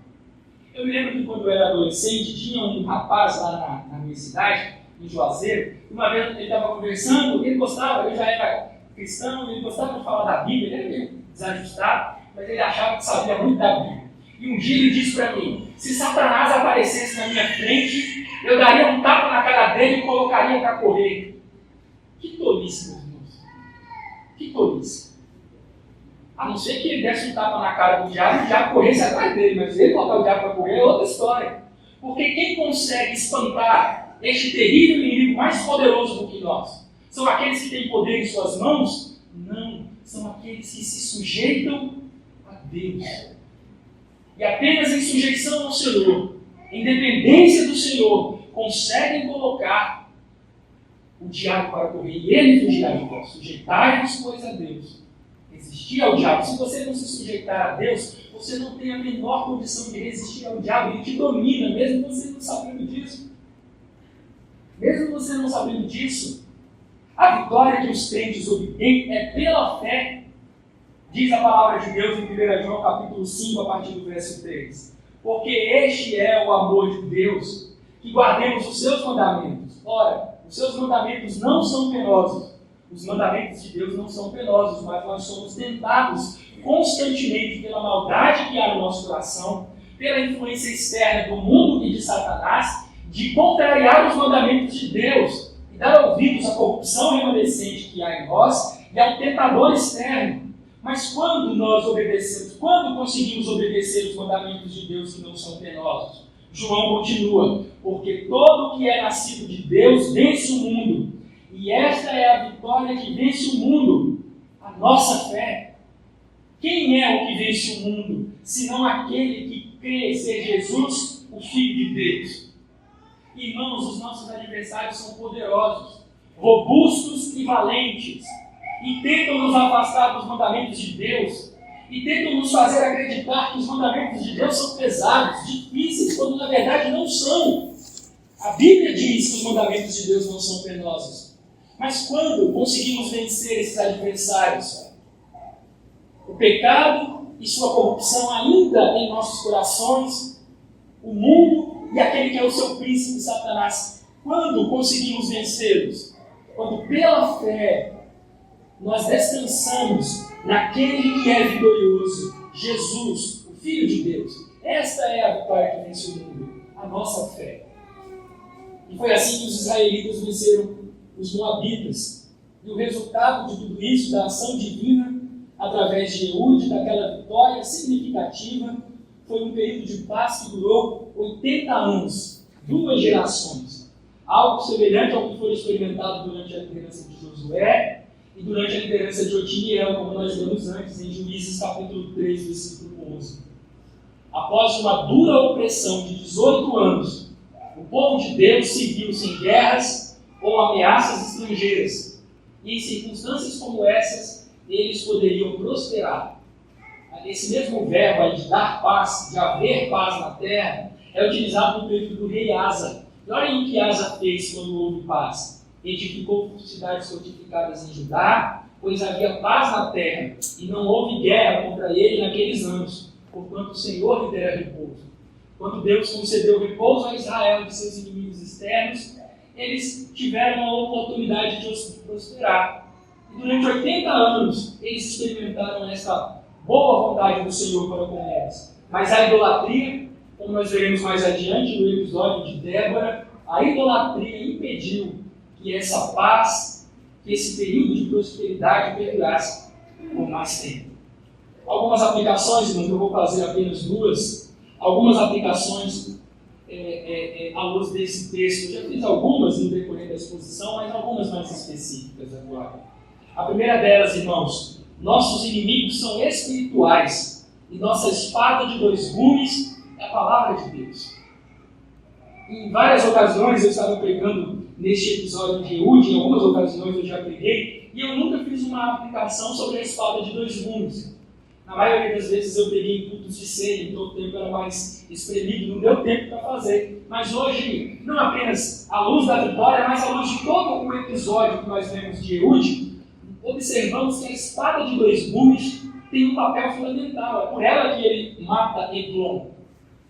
Eu me lembro que quando eu era adolescente, tinha um rapaz lá na minha cidade, em Juazeiro, uma vez ele estava conversando, ele gostava, eu já era cristão, ele gostava de falar da Bíblia, ele era meio desajustado, mas ele achava que sabia muito da Bíblia. E um dia ele disse para mim, se Satanás aparecesse na minha frente, eu daria um tapa na cara dele e colocaria para correr. Que tolice, meus irmãos. Que tolice. A não ser que ele desse um tapa na cara do diabo e o diabo corresse atrás dele, mas se ele colocar o diabo para correr é outra história. Porque quem consegue espantar este terrível inimigo mais poderoso do que nós? São aqueles que têm poder em suas mãos? Não, são aqueles que se sujeitam a Deus. E apenas em sujeição ao Senhor, em dependência do Senhor, conseguem colocar o diabo para correr e ele fugirá de vós. Sujeitai-vos, pois, a Deus. Resistir ao diabo. Se você não se sujeitar a Deus, você não tem a menor condição de resistir ao diabo. Ele te domina, mesmo você não sabendo disso. Mesmo você não sabendo disso, a vitória que os crentes obtêm é pela fé. Diz a palavra de Deus em 1 João capítulo 5, a partir do verso 3. Porque este é o amor de Deus, que guardemos os seus mandamentos. Ora, os seus mandamentos não são penosos. Os mandamentos de Deus não são penosos, mas nós somos tentados constantemente pela maldade que há no nosso coração, pela influência externa do mundo e de Satanás, de contrariar os mandamentos de Deus e dar ouvidos à corrupção remanescente que há em nós e ao tentador externo. Mas quando nós obedecemos, quando conseguimos obedecer os mandamentos de Deus que não são penosos? João continua, porque todo o que é nascido de Deus vence o mundo. E esta é a vitória que vence o mundo, a nossa fé. Quem é o que vence o mundo, senão aquele que crê ser Jesus, o Filho de Deus? Irmãos, os nossos adversários são poderosos, robustos e valentes, e tentam nos afastar dos mandamentos de Deus, e tentam nos fazer acreditar que os mandamentos de Deus são pesados, difíceis, quando na verdade não são. A Bíblia diz que os mandamentos de Deus não são penosos. Mas quando conseguimos vencer esses adversários? O pecado e sua corrupção ainda em nossos corações, o mundo e aquele que é o seu príncipe, Satanás. Quando conseguimos vencê-los? Quando pela fé nós descansamos naquele que é vitorioso, Jesus, o Filho de Deus. Esta é a vitória que vence o mundo, a nossa fé. E foi assim que os israelitas venceram os moabitas. E o resultado de tudo isso, da ação divina, através de Eude, daquela vitória significativa, foi um período de paz que durou 80 anos, 2 gerações. Algo semelhante ao que foi experimentado durante a liderança de Josué e durante a liderança de Otiniel, como nós vimos antes, em Juízes capítulo 3, versículo 11. Após uma dura opressão de 18 anos, o povo de Deus se viu sem guerras ou ameaças estrangeiras. E em circunstâncias como essas, eles poderiam prosperar. Esse mesmo verbo aí de dar paz, de haver paz na terra, é utilizado no período do rei Asa. E olhem o que Asa fez quando houve paz. Edificou cidades fortificadas em Judá, pois havia paz na terra, e não houve guerra contra ele naqueles anos, porquanto o Senhor lhe dera repouso. Quando Deus concedeu repouso a Israel de seus inimigos externos, eles tiveram a oportunidade de prosperar. E durante 80 anos, eles experimentaram essa boa vontade do Senhor para com eles. Mas a idolatria, como nós veremos mais adiante no episódio de Débora, a idolatria impediu que essa paz, que esse período de prosperidade perdurasse por mais tempo. Algumas aplicações, irmãos, eu vou fazer apenas 2. Algumas aplicações à luz desse texto. Eu já fiz algumas no decorrer da exposição, mas algumas mais específicas agora. A primeira delas, irmãos, nossos inimigos são espirituais e nossa espada de 2 gumes é a palavra de Deus. Em várias ocasiões eu estava pregando neste episódio de Eude, em algumas ocasiões eu já preguei, e eu nunca fiz uma aplicação sobre a espada de 2 gumes. Na maioria das vezes eu peguei em cultos de ceia, então o tempo era mais espremido, não deu tempo para fazer. Mas hoje, não apenas à luz da vitória, mas à luz de todo o episódio que nós vemos de Eude, observamos que a espada de 2 gumes tem um papel fundamental. É por ela que ele mata Eglon.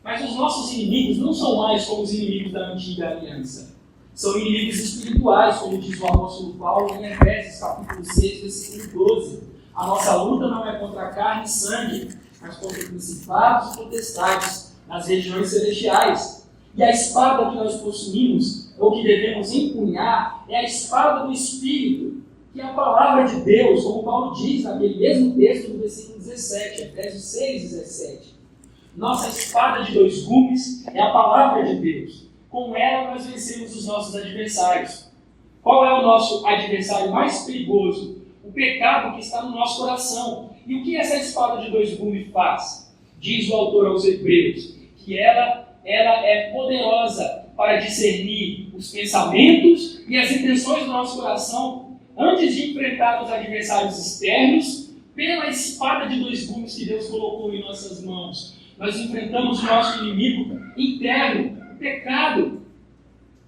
Mas os nossos inimigos não são mais como os inimigos da antiga aliança. São inimigos espirituais, como diz o apóstolo Paulo em Efésios capítulo 6, versículo 12. A nossa luta não é contra carne e sangue, mas contra principados e potestades nas regiões celestiais. E a espada que nós possuímos, ou que devemos empunhar, é a espada do Espírito, que é a palavra de Deus, como Paulo diz naquele mesmo texto, no versículo 17, Efésios 6, 17. Nossa espada de 2 gumes é a palavra de Deus. Com ela nós vencemos os nossos adversários. Qual é o nosso adversário mais perigoso? O pecado que está no nosso coração. E o que essa espada de 2 gumes faz? Diz o autor aos Hebreus, que ela é poderosa para discernir os pensamentos e as intenções do nosso coração antes de enfrentar os adversários externos. Pela espada de 2 gumes que Deus colocou em nossas mãos, nós enfrentamos o nosso inimigo interno, o pecado.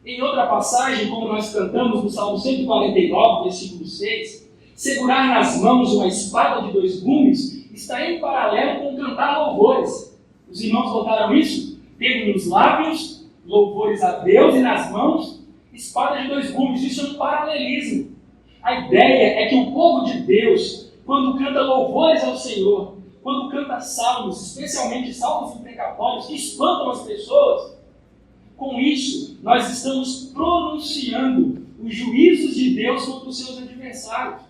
Em outra passagem, como nós cantamos no Salmo 149, versículo 6, segurar nas mãos uma espada de 2 gumes está em paralelo com cantar louvores. Os irmãos notaram isso? Tendo nos lábios louvores a Deus e nas mãos espada de 2 gumes. Isso é um paralelismo. A ideia é que o povo de Deus, quando canta louvores ao Senhor, quando canta salmos, especialmente salmos imprecatórios que espantam as pessoas, com isso nós estamos pronunciando os juízos de Deus contra os seus adversários.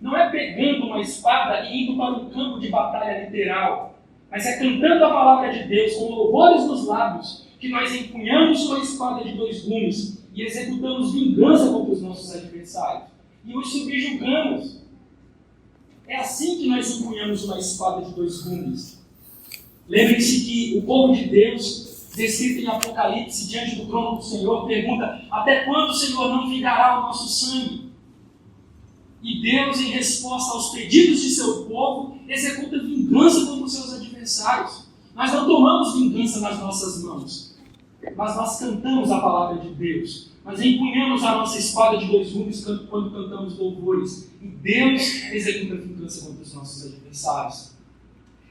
Não é pegando uma espada e indo para um campo de batalha literal, mas é cantando a palavra de Deus com louvores nos lábios que nós empunhamos com a espada de 2 gumes e executamos vingança contra os nossos adversários e os subjugamos. É assim que nós empunhamos uma espada de 2 gumes. Lembre-se que o povo de Deus, descrito em Apocalipse, diante do trono do Senhor, pergunta: até quando o Senhor não vingará o nosso sangue? E Deus, em resposta aos pedidos de seu povo, executa vingança contra os seus adversários. Nós não tomamos vingança nas nossas mãos, mas nós cantamos a palavra de Deus. Nós empunhamos a nossa espada de 2 gumes quando cantamos louvores. E Deus executa vingança contra os nossos adversários.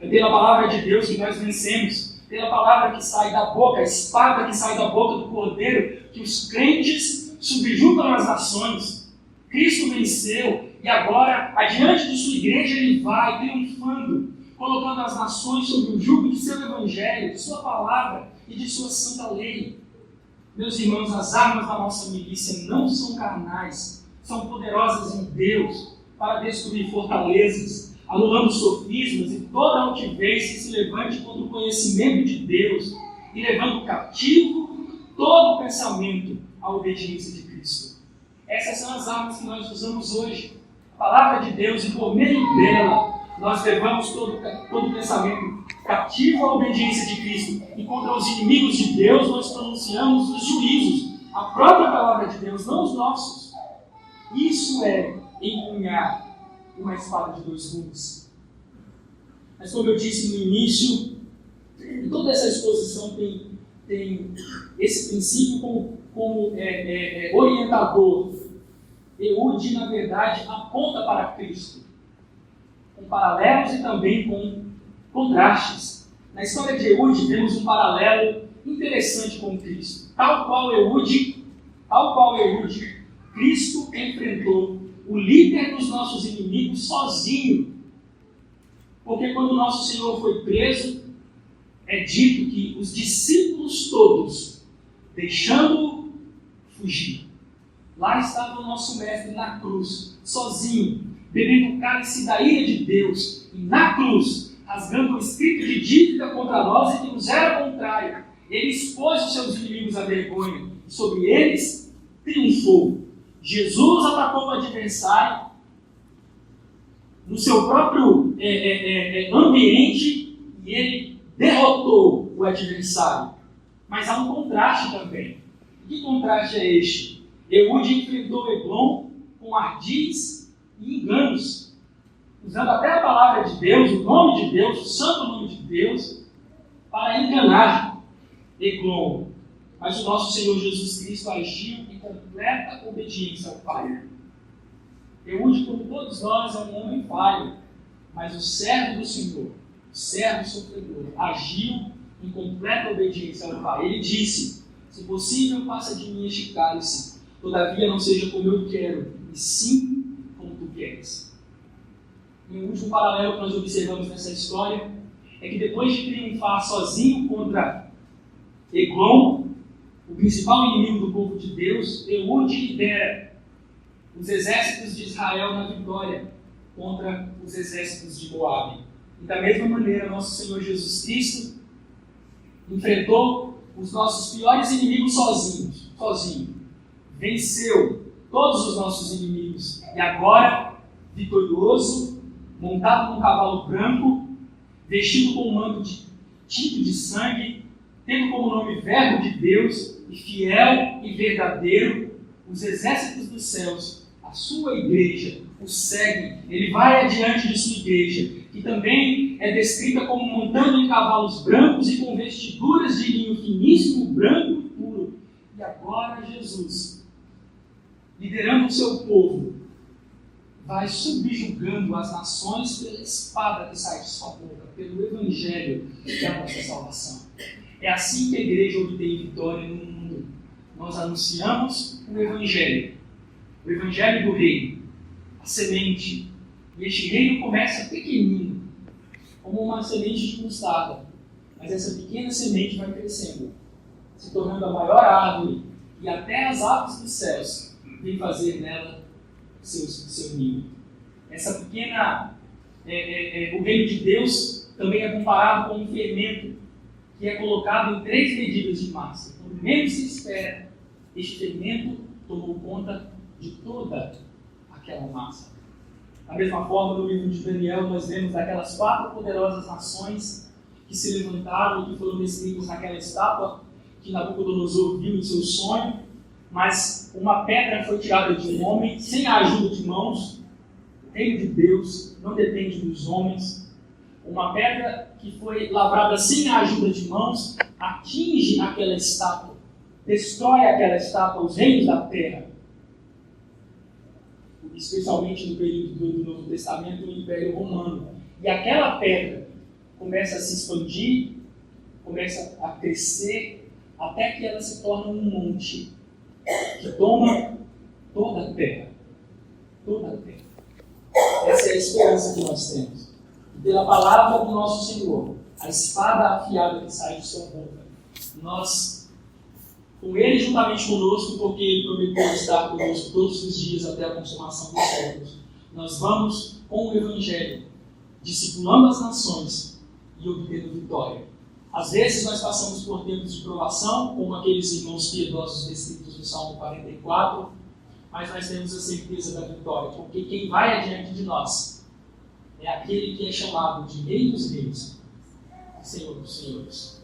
É pela palavra de Deus que nós vencemos. Pela palavra que sai da boca, a espada que sai da boca do Cordeiro, que os crentes subjugam as nações. Cristo venceu e agora, adiante de sua igreja, ele vai triunfando, colocando as nações sob o jugo de seu evangelho, de sua palavra e de sua santa lei. Meus irmãos, as armas da nossa milícia não são carnais, são poderosas em Deus para destruir fortalezas, anulando sofismas e toda altivez que se levante contra o conhecimento de Deus e levando cativo todo o pensamento à obediência de Cristo. Essas são as armas que nós usamos hoje. A palavra de Deus, e por meio dela nós levamos todo o pensamento cativo à obediência de Cristo. E contra os inimigos de Deus nós pronunciamos os juízos, a própria palavra de Deus, não os nossos. Isso é empunhar uma espada de 2 gumes. Mas como eu disse no início, toda essa exposição tem esse princípio como orientador. Eude, na verdade, aponta para Cristo, com paralelos e também com contrastes. Na história de Eude, vemos um paralelo interessante com Cristo. Tal qual Eude, Cristo enfrentou o líder dos nossos inimigos sozinho. Porque quando nosso Senhor foi preso, é dito que os discípulos todos, deixando-o, fugiram. Lá estava o nosso mestre na cruz, sozinho, bebendo o cálice da ira de Deus, e na cruz, rasgando o escrito de dívida contra nós e que nos era contrário. Ele expôs os seus inimigos à vergonha, e sobre eles triunfou. Jesus atacou o adversário no seu próprio ambiente e ele derrotou o adversário. Mas há um contraste também. Que contraste é este? Eude enfrentou Eglon com ardis e enganos, usando até a palavra de Deus, o nome de Deus, o santo nome de Deus, para enganar Eglon. Mas o nosso Senhor Jesus Cristo agiu em completa obediência ao Pai. Eude, como todos nós, é um homem falho, mas o servo do Senhor, o servo sofredor, agiu em completa obediência ao Pai. Ele disse: se possível, passa de mim este cálice, todavia não seja como eu quero, e sim como tu queres. E o último paralelo que nós observamos nessa história é que depois de triunfar sozinho contra Eglon, o principal inimigo do povo de Deus, Eude lidera os exércitos de Israel na vitória contra os exércitos de Moabe. E da mesma maneira, nosso Senhor Jesus Cristo enfrentou os nossos piores inimigos sozinho. Venceu todos os nossos inimigos. E agora, vitorioso, montado num cavalo branco, vestido com um manto tinto de sangue, tendo como nome Verbo de Deus, e fiel e verdadeiro, os exércitos dos céus, a sua igreja, o seguem. Ele vai adiante de sua igreja, que também é descrita como montando em cavalos brancos e com vestiduras de linho finíssimo, branco e puro. E agora Jesus, liderando o seu povo, vai subjugando as nações pela espada que sai de sua boca, pelo Evangelho que é a nossa salvação. É assim que a igreja obtém vitória no mundo. Nós anunciamos o Evangelho do reino, a semente. E este reino começa pequenino, como uma semente de mostarda. Mas essa pequena semente vai crescendo, se tornando a maior árvore, e até as aves dos céus vêm fazer nela seu ninho. Essa pequena, o reino de Deus também é comparado com um fermento que é colocado em 3 medidas de massa. Quando menos se espera, este fermento tomou conta de toda aquela massa. Da mesma forma, no livro de Daniel, nós vemos aquelas 4 poderosas nações que se levantaram e que foram descritas naquela estátua que Nabucodonosor viu em seu sonho, mas uma pedra foi tirada de um homem sem a ajuda de mãos. O reino de Deus não depende dos homens. Uma pedra que foi lavrada sem a ajuda de mãos atinge aquela estátua, destrói aquela estátua, os reinos da terra. Especialmente no período do Novo Testamento, o Império Romano. E aquela pedra começa a se expandir, começa a crescer, até que ela se torna um monte que toma toda a terra. Toda a terra. Essa é a esperança que nós temos. E pela palavra do nosso Senhor, a espada afiada que sai de sua boca, nós, com Ele juntamente conosco, porque Ele prometeu estar conosco todos os dias até a consumação dos séculos, nós vamos, com o Evangelho, discipulando as nações e obtendo vitória. Às vezes nós passamos por tempos de provação, como aqueles irmãos piedosos descritos no Salmo 44, mas nós temos a certeza da vitória, porque quem vai adiante de nós é aquele que é chamado de Rei dos Reis, Senhor dos Senhores.